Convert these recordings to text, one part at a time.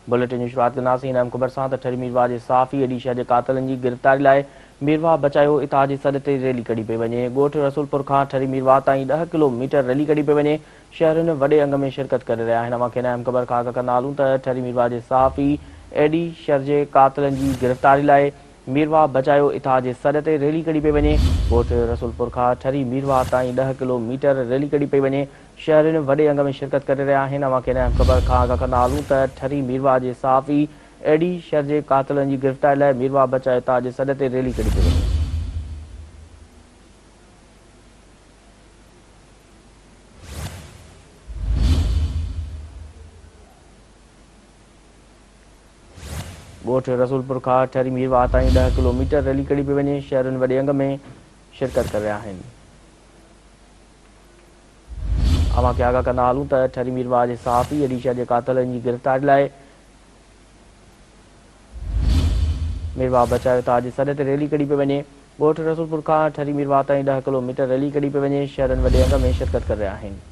Bulletin जी शुरुआत कंदासीं अहम ख़बर सां त ठरी मीरवा जे साफ़ी एडीशा जे कातलनि जी गिरफ़्तारी लाइ मीरवा बचायो इताह जे सॾ ते रैली कढी पई वञे। ॻोठ रसूलपुर खां ठरी मीरवा ताईं 10 किलोमीटर रैली कढी पई वञे। शहरियुनि वॾे अंग में शिरकत करे रहिया आहिनि। अवांखे अहम ख़बर खां आगाह कंदा हलूं त ठरी मीरवा जे साफ़ी एडीशर जे कातलनि जी गिरफ़्तारी लाइ मीरवा बचायो इताह जे सॾ ते रैली कढी पई वञे। ॻोठ रसूलपुर खां ठरी मीरवा ताईं 10 किलोमीटर रैली कढी पई वञे। शहरियुनि वॾे अंग में शिरकत करे रहिया आहिनि। अवांखे अहम ख़बर खां आगाह कंदा हलूं त ठरी मीरवा जे साफ़ी एडीशर जे कातलनि जी गिरफ़्तारी लाइ मीरवा बचायो इताह जे सॾ ते रैली कढी पई वञे। ॻोठ रसूलपुर खां ठरी मीरवा ताईं 10 किलोमीटर रैली कढी पई वञे। शहरियुनि वॾे अंग में शिरकत करे रहिया आहिनि। अवांखे आगाह कंदा हलूं त ठरी मीरवा जे साफ़ी एडीशा जे कातलनि जी गिरफ़्तारी लाइ मीरवा बचायो इताह जे सॾ ते रैली कढी पई वञे। ॻोठ रसूलपुर खां ठरी मीरवा ताईं 10 किलोमीटर रैली कढी पई वञे। शहरियुनि वॾे अंग में शिरकत करे रहिया आहिनि।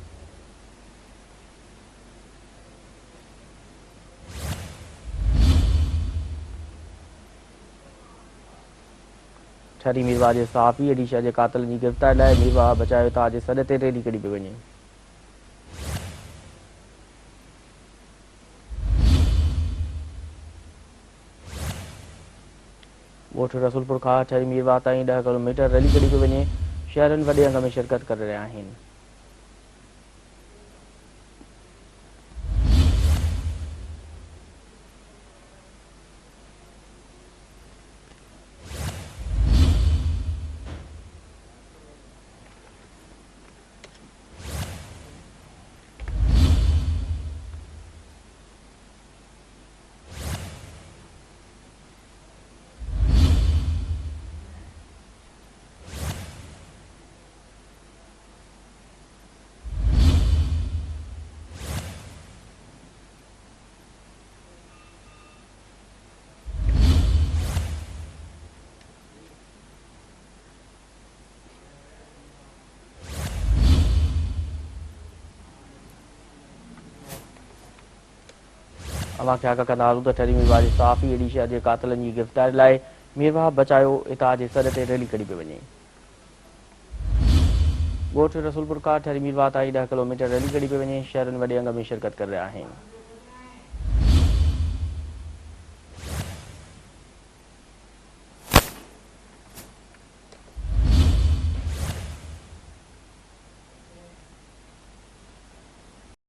ठरी मीरवा जे साफ़ी एडीशा जे कातलनि जी गिरफ़्तारी लाइ मीरवा बचायो इताह जे सॾ ते रैली कढी पई वञे। ॻोठ रसूलपुर खां ठरी मीरवा ताईं 10 किलोमीटर रैली कढी पई वञे। शहरियुनि वॾे अंग में शिरकत करे रहिया आहिनि। अवांखे आगाह कंदा हलूं त ठरी मीरवा जे साफ़ी एडीशा जे कातलनि जी गिरफ़्तारी लाइ मीरवा बचायो इताह जे सॾ ते रैली कढी पई वञे। ॻोठ रसूलपुर खां ठरी मीरवा ताईं 10 किलोमीटर रैली कढी पई वञे। शहरियुनि वॾे अंग में शिरकत करे रहिया आहिनि।